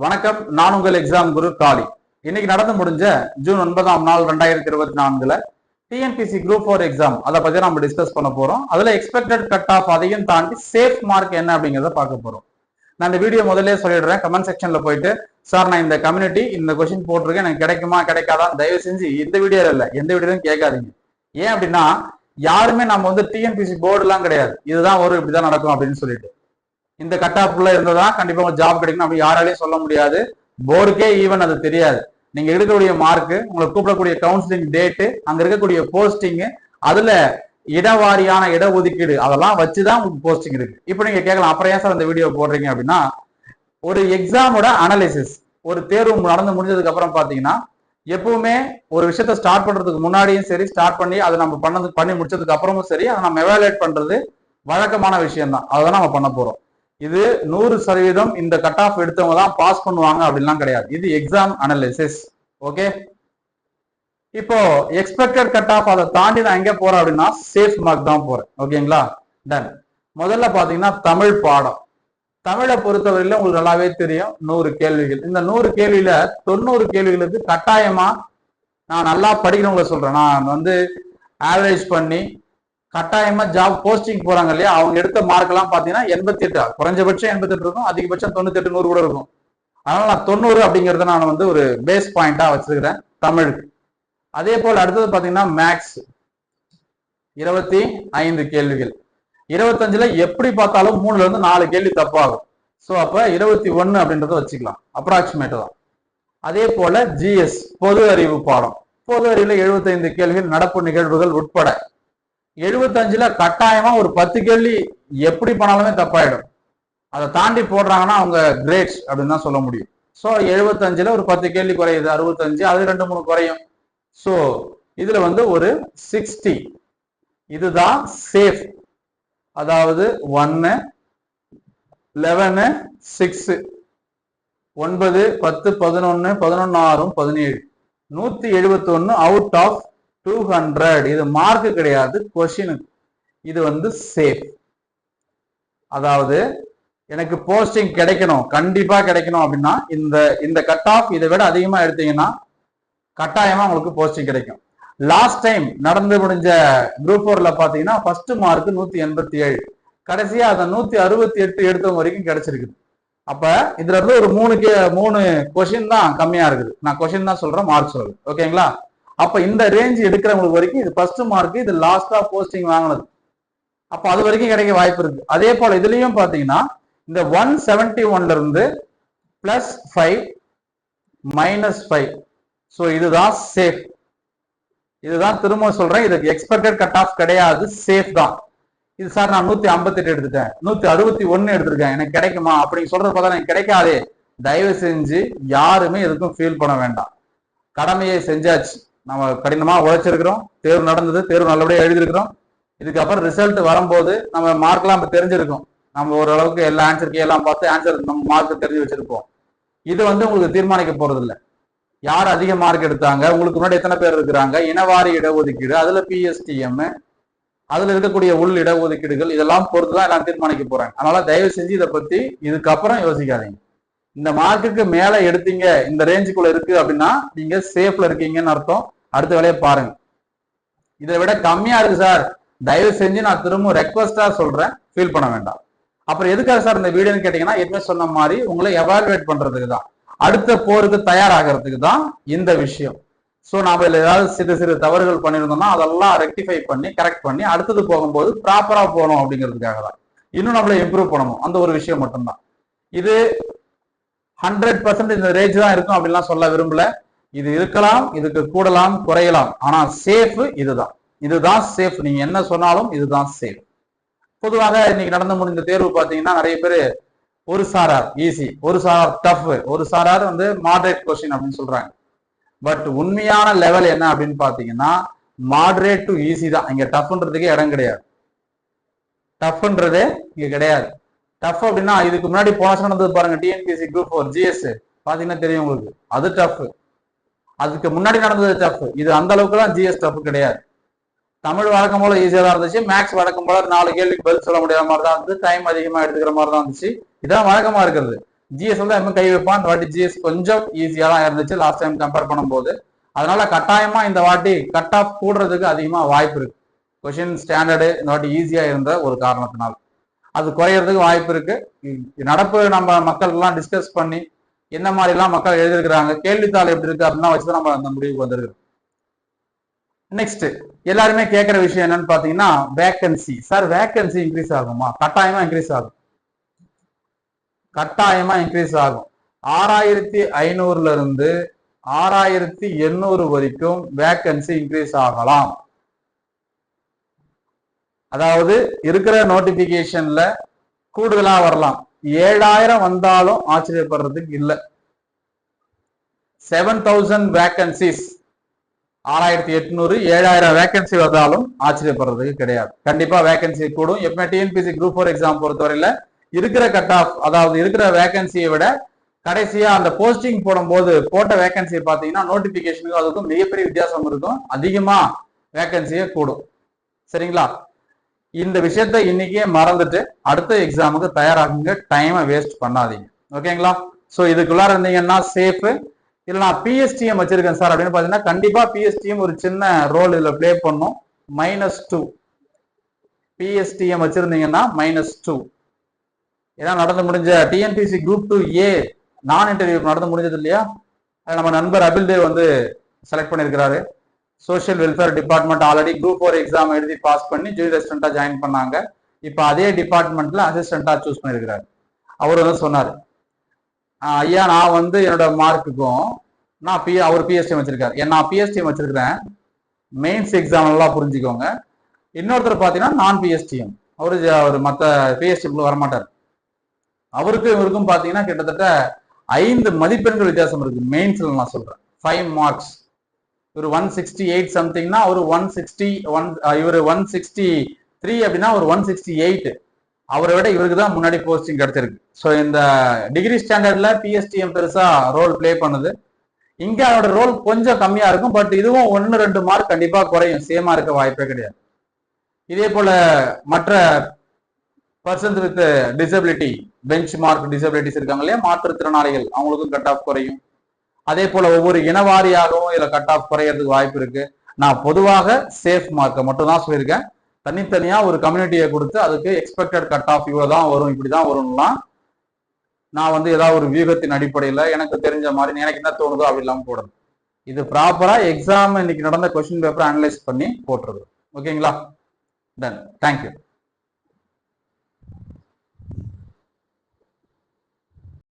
வணக்கம், நான் உங்கள் எக்ஸாம் குரு காளி. இன்னைக்கு நடந்து முடிஞ்ச ஜூன் 9ஆம் நாள் 2024 டிஎன்பிசி குரூப் 4 எக்ஸாம் அதை பத்தி நம்ம டிஸ்கஸ் பண்ண போறோம். அதுல எக்ஸ்பெக்டட் கட் ஆஃப் அதையும் தாண்டி சேஃப் மார்க் என்ன அப்படிங்கிறத பார்க்க போறோம். நான் இந்த வீடியோ முதல்ல சொல்லிடுறேன். கமெண்ட் செக்ஷன்ல போயிட்டு சார் நான் இந்த கம்யூனிட்டி இந்த கொஸ்டின் போட்டிருக்கேன், எனக்கு கிடைக்குமா கிடைக்காதான் தயவு செஞ்சு இந்த வீடியோ இல்ல எந்த வீடியோவும் கேட்காதீங்க. ஏன் அப்படின்னா யாருமே நம்ம வந்து டிஎன்பிசி போர்டு எல்லாம் கிடையாது, இதுதான் ஒரு இப்படிதான் நடக்கும் அப்படின்னு சொல்லிட்டு இந்த கட் ஆஃப்ல இருந்ததா கண்டிப்பா உங்களுக்கு ஜாப் கிடைக்கணும் அப்படி யாராலையும் சொல்ல முடியாது. போர்டுக்கே ஈவன் அது தெரியாது. நீங்க எடுக்கக்கூடிய மார்க், உங்களை கூப்பிடக்கூடிய கவுன்சிலிங் டேட்டு, அங்க இருக்கக்கூடிய போஸ்டிங், அதுல இடவாரியான இடஒதுக்கீடு அதெல்லாம் வச்சுதான் உங்களுக்கு போஸ்டிங் இருக்கு. இப்போ நீங்க கேட்கலாம் அப்புறம் ஏன் சார் இந்த வீடியோ போடுறீங்க அப்படின்னா, ஒரு எக்ஸாமோட அனாலிசிஸ், ஒரு தேர்வு நடந்து முடிஞ்சதுக்கு அப்புறம் பாத்தீங்கன்னா எப்பவுமே ஒரு விஷயத்த ஸ்டார்ட் பண்றதுக்கு முன்னாடியும் சரி, ஸ்டார்ட் பண்ணி அதை நம்ம பண்ணி முடிச்சதுக்கு அப்புறமும் சரி, அதை நம்ம எவாலுவேட் பண்றது வழக்கமான விஷயம் தான். அதை நம்ம பண்ண போறோம். இது 100% இந்த கட் ஆஃப் எடுத்தவங்க தான் பாஸ் பண்ணுவாங்க அப்படின்லாம் கிடையாது. இது எக்ஸாம் அனாலிசிஸ். ஓகே, இப்போ எக்ஸ்பெக்டட் கட் ஆஃப் அதை தாண்டி நான் எங்க போறேன் அப்படின்னா சேஃப் மார்க் தான் போறேன். ஓகேங்களா, டன். முதல்ல பாத்தீங்கன்னா தமிழ் பாடம். தமிழை பொறுத்தவரையில உங்களுக்கு நல்லாவே தெரியும் 100 கேள்விகள். இந்த 100 கேள்வியில 90 கேள்விகளுக்கு கட்டாயமா நான் நல்லா படிக்கிறவங்களை சொல்றேன். நான் வந்து ஆவரேஜ் பண்ணி கட்டாயமா ஜாப் போஸ்டிங் போறாங்க இல்லையா, அவங்க எடுத்த மார்க் எல்லாம் பாத்தீங்கன்னா 88, குறைஞ்சபட்சம் 88 இருக்கும், அதிகபட்சம் 98 100 கூட இருக்கும். அதனால நான் 90 அப்படிங்கறத நான் வந்து ஒரு பேஸ் பாயிண்டா வச்சிருக்கிறேன் தமிழுக்கு. அதே போல அடுத்தது பாத்தீங்கன்னா மேக்ஸ் 25 கேள்விகள். 25ல எப்படி பார்த்தாலும் 3ல இருந்து 4 கேள்வி தப்பாகும். ஸோ அப்ப 21 அப்படின்றத வச்சுக்கலாம், அப்ராக்சிமேட் தான். அதே போல ஜிஎஸ் பொது அறிவு பாடம், பொது அறிவுல 75 கேள்விகள் நடப்பு நிகழ்வுகள் உட்பட. 75ல கட்டாயமா ஒரு 10 கேள்வி எப்படி பண்ணாலுமே தப்பாயிடும். அதை தாண்டி போடுறாங்கன்னா அவங்க கிரேட் அப்படின்னு தான் சொல்ல முடியும். ஸோ 75ல ஒரு 10 கேள்வி குறையுது, 65, அது 2-3 குறையும். ஸோ இதுல வந்து ஒரு 60. இதுதான் சேஃப். அதாவது 1, 11, 6, 9, 10, 11, 11, 6, 17, 171 அவுட் ஆஃப் 200. இது மார்க் கிடையாது, கொஸ்டினுக்கு. இது வந்து சேஃப். அதாவது எனக்கு போஸ்டிங் கிடைக்கணும், கண்டிப்பா கிடைக்கணும் அப்படின்னா இந்த கட் ஆஃப் இதை விட அதிகமா எடுத்தீங்கன்னா கட்டாயமா உங்களுக்கு போஸ்டிங் கிடைக்கும். லாஸ்ட் டைம் நடந்து முடிஞ்ச குரூப் 4ல பாத்தீங்கன்னா ஃபர்ஸ்ட் மார்க் 187, கடைசியா அதை 168 எடுத்தவங்க வரைக்கும் கிடைச்சிருக்குது. அப்ப இதுல இருந்து ஒரு 3 கொஸ்டின் தான் கம்மியா இருக்குது. நான் கொஸ்டின் தான் சொல்றேன், மார்க் சொல்றேன். ஓகேங்களா, அப்ப இந்த ரேஞ்ச் எடுக்கிறவங்களுக்கு வரைக்கும் இது ஃபர்ஸ்ட் மார்க், இது லாஸ்டா போஸ்டிங் வாங்கினது. அப்ப அது வரைக்கும் கிடைக்க வாய்ப்பு இருக்கு. அதே போல இதுலயும் பாத்தீங்கன்னா இந்த 171ல இருந்து +5 -5. ஸோ இதுதான் சேஃப். இதுதான் திரும்ப சொல்றேன், இதுக்கு எக்ஸ்பெக்டட் கட் ஆஃப் கிடையாது, சேஃப் தான். இது சார் நான் 158 எடுத்துட்டேன், 161 எடுத்திருக்கேன், எனக்கு கிடைக்குமா அப்படின்னு சொல்றது பார்த்தா எனக்கு கிடைக்காதே. தயவு செஞ்சு யாருமே எதுக்கும் ஃபீல் பண்ண வேண்டாம். கடமையை செஞ்சாச்சு, நம்ம கடினமா உழைச்சிருக்கிறோம், தேர்வு நடந்தது, தேர்வு நல்லபடியா எழுதியிருக்கிறோம். இதுக்கப்புறம் ரிசல்ட் வரும்போது நம்ம மார்க்லாம் நம்ம தெரிஞ்சிருக்கும். நம்ம ஓரளவுக்கு எல்லா ஆன்சருக்கு எல்லாம் பார்த்து ஆன்சர் நம்ம மார்க் தெரிஞ்சு வச்சிருப்போம். இது வந்து உங்களுக்கு தீர்மானிக்க போறது இல்லை. யார் அதிக மார்க் எடுத்தாங்க, உங்களுக்கு முன்னாடி எத்தனை பேர் இருக்கிறாங்க, இனவாரி இடஒதுக்கீடு, அதுல பிஎஸ்டிஎம், அதுல இருக்கக்கூடிய உள் இடஒதுக்கீடுகள், இதெல்லாம் பொறுத்துதான் எல்லாம் தீர்மானிக்க போறாங்க. அதனால தயவு செஞ்சு இதை பத்தி இதுக்கப்புறம் யோசிக்காதீங்க. இந்த மார்க்குக்கு மேல எடுத்தீங்க, இந்த ரேஞ்சுக்குள்ள இருக்கு அப்படின்னா நீங்க சேஃப்ல இருக்கீங்கன்னு அர்த்தம். அடுத்த வேலையை பாருங்க. இதை விட கம்மியா இருக்கு சார், தயவு செஞ்சு நான் திரும்ப ரெக்வஸ்டா சொல்றேன், ஃபீல் பண்ண வேண்டாம். அப்புறம் எதுக்காக சார் இந்த வீடியோன்னு கேட்டீங்கன்னா, ஏற்கனவே சொன்ன மாதிரி உங்களை எவாலுவேட் பண்றதுக்கு தான், அடுத்த போருக்கு தயாராகிறதுக்கு தான் இந்த விஷயம். ஸோ நாம இதுல ஏதாவது சிறு சிறு தவறுகள் பண்ணியிருந்தோம்னா அதெல்லாம் ரெக்டிஃபை பண்ணி கரெக்ட் பண்ணி அடுத்தது போகும்போது ப்ராப்பரா போகணும் அப்படிங்கிறதுக்காக தான். இன்னும் நம்மளை இம்ப்ரூவ் பண்ணணும், அந்த ஒரு விஷயம் மட்டும்தான். இது 100% இந்த ரேஞ்ச் தான் இருக்கும் அப்படின்லாம் சொல்ல விரும்பல. இது இருக்கலாம், இதுக்கு கூடலாம் குறையலாம், ஆனா சேஃப் இதுதான். இதுதான் சேஃப். நீங்க என்ன சொன்னாலும் இதுதான் சேஃப். பொதுவாக இன்னைக்கு நடந்து முடிந்த தேர்வு பாத்தீங்கன்னா நிறைய பேர் ஒரு சாரார் ஈஸி, ஒரு சாரார் டஃப், ஒரு சாரார் வந்து மாடரேட் கொஸ்டின் அப்படின்னு சொல்றாங்க. பட் உண்மையான லெவல் என்ன அப்படின்னு பாத்தீங்கன்னா மாடரேட் டு ஈஸி தான். இங்க டஃப்ன்றதுக்கே இடம் கிடையாது. டஃப்ன்றதே இங்க கிடையாது. டஃப் அப்படின்னா இதுக்கு முன்னாடி போன நடந்தது பாருங்க, டிஎன்பிசி குரூப் 4 ஜிஎஸ் பாத்தீங்கன்னா தெரியும் உங்களுக்கு, அது டஃப். அதுக்கு முன்னாடி நடந்தது டஃப். இது அந்த அளவுக்கு தான் ஜிஎஸ் டஃப் கிடையாது. தமிழ் வழக்கம் போல ஈஸியா தான் இருந்துச்சு, மேக்ஸ் வழக்கம் போல 4 கேள்விக்கு பதில் சொல்ல முடியாத மாதிரி தான் இருந்துச்சு, டைம் அதிகமா எடுத்துக்கிற மாதிரி தான் இருந்துச்சு. இதான் வழக்கமா இருக்கிறது. ஜிஎஸ் தான் கை வைப்பான். இந்த வாட்டி ஜிஎஸ் கொஞ்சம் ஈஸியா தான் இருந்துச்சு லாஸ்ட் டைம் கம்பேர் பண்ணும்போது. அதனால கட்டாயமா இந்த வாட்டி கட் ஆஃப் கூடுறதுக்கு அதிகமா வாய்ப்பு இருக்கு. கொஸ்டின் ஸ்டாண்டர்டு இந்த வாட்டி ஈஸியா இருந்த ஒரு காரணத்தினால் அது குறையறதுக்கு வாய்ப்பு இருக்கு. நடப்பு நம்ம மக்கள் எல்லாம் டிஸ்கஸ் பண்ணி என்ன மாதிரி எல்லாம் மக்கள் எழுதிருக்கிறாங்க, கேள்வித்தாள் எப்படி இருக்கு அப்படின்னா வச்சுதான் நம்ம அந்த முடிவுக்கு வந்திருக்கு. நெக்ஸ்ட் எல்லாருமே கேட்கிற விஷயம் என்னன்னு பாத்தீங்கன்னா வேகன்சி. சார் வேகன்சி இன்க்ரீஸ் ஆகுமா? கட்டாயமா இன்க்ரீஸ் ஆகும். கட்டாயமா இன்க்ரீஸ் ஆகும். 6500 இருந்து 6800 வரைக்கும் வேகன்சி இன்க்ரீஸ் ஆகலாம். அதாவது இருக்கிற நோட்டிபிகேஷன்ல கூடுதலா வரலாம். 7000 வந்தாலும் ஆச்சரியப்படுறதுக்கு இல்லை. 7000 வேகன்சிஸ் 6800 7000 வேகன்சி வந்தாலும் ஆச்சரியப்படுறதுக்கு கிடையாது. கண்டிப்பா வேகன்சி கூடும். எப்பவுமே டிஎன்பிசி குரூப் 4 எக்ஸாம் பொறுத்தவரையில இருக்கிற கட் ஆஃப், அதாவது இருக்கிற வேகன்சியை விட கடைசியா அந்த போஸ்டிங் போடும்போது போட்ட வேகன்சியை பார்த்தீங்கன்னா நோட்டிபிகேஷனுக்கு அதுக்கும் மிகப்பெரிய வித்தியாசம் இருக்கும். அதிகமா வேகன்சியே கூடும். சரிங்களா? இந்த விஷயத்த இன்னைக்கே மறந்துட்டு அடுத்த எக்ஸாமுக்கு தயாராகுங்க. டைமை வேஸ்ட் பண்ணாதீங்க. ஓகேங்களா? ஸோ இதுக்குள்ளார இருந்தீங்கன்னா சேஃப். இல்லை நான் பிஎஸ்டிஎம் வச்சிருக்கேன் சார் அப்படின்னு பார்த்தீங்கன்னா கண்டிப்பா பிஎஸ்டிஎம் ஒரு சின்ன ரோல் இதில் பிளே பண்ணும். -2 பிஎஸ்டிஎம் வச்சிருந்தீங்கன்னா -2. ஏன்னா நடந்து முடிஞ்ச டிஎன்பிசி குரூப் 2A நான் இன்டர்வியூ நடந்து முடிஞ்சது இல்லையா? நம்ம நண்பர் அபில்தேவ் வந்து செலக்ட் பண்ணியிருக்கிறாரு. Social welfare department already group 4 exam எழுதி பாஸ் பண்ணி ஜூனியர் அசிஸ்டண்டா ஜாயின் பண்ணாங்க. இப்போ அதே டிபார்ட்மெண்ட்ல அசிஸ்டண்டா சூஸ் பண்ணியிருக்கிறாரு. அவர் வந்து சொன்னார், ஐயா நான் வந்து என்னோட மார்க்குக்கும் அவர் பிஎஸ்டிஎம் வச்சிருக்காரு, நான் பிஎஸ்டிஎம் வச்சிருக்கிறேன். மெயின்ஸ் எக்ஸாம் எல்லாம் புரிஞ்சுக்கோங்க. இன்னொருத்தர் பார்த்தீங்கன்னா நான் பிஎஸ்டிஎம், அவர் மற்ற பிஎஸ்டிஎம்ல வரமாட்டார். அவருக்கும் இவருக்கும் பார்த்தீங்கன்னா கிட்டத்தட்ட 5 மதிப்பெண்கள் வித்தியாசம் இருக்கு. மெயின்ஸ்ல நான் சொல்றேன் 5 மார்க்ஸ். இவர் 168 சம்திங்னா அவர் 161, இவர் 163 அப்படின்னா ஒரு 168. அவரை விட இவருக்கு தான் முன்னாடி போஸ்டிங் கிடைச்சிருக்கு. ஸோ இந்த டிகிரி ஸ்டாண்டர்ட்ல பிஎஸ்டிஎம் பெருசா ரோல் பிளே பண்ணுது. இங்க அவரோட ரோல் கொஞ்சம் கம்மியா இருக்கும். பட் இதுவும் 1-2 மார்க் கண்டிப்பா குறையும். சேமா இருக்க வாய்ப்பே கிடையாது. இதே போல மற்ற persons with disability, bench mark disabilities இருக்காங்க இல்லையா, மாற்றுத்திறனாளிகள், அவங்களுக்கும் கட் ஆஃப் குறையும். அதே போல ஒவ்வொரு இனவாரியாகவும் இதுல கட் ஆஃப் குறையறதுக்கு வாய்ப்பு இருக்கு. நான் பொதுவாக சேஃப் மார்க்கை மட்டும் தான் சொல்லியிருக்கேன். தனித்தனியா ஒரு கம்யூனிட்டியை கொடுத்து அதுக்கு எக்ஸ்பெக்டட் கட் ஆஃப் இவ்வளவுதான் வரும், இப்படிதான் வரும்லாம் நான் வந்து ஏதாவது ஒரு வியூகத்தின் அடிப்படையில எனக்கு தெரிஞ்ச மாதிரி எனக்கு என்ன தோணுதோ அப்படி இல்லாமல் போடணும். இது ப்ராப்பரா எக்ஸாம் இன்னைக்கு நடந்த கொஸ்டின் பேப்பரை அனலைஸ் பண்ணி போட்டுருது. ஓகேங்களா? டன். தேங்க்யூ.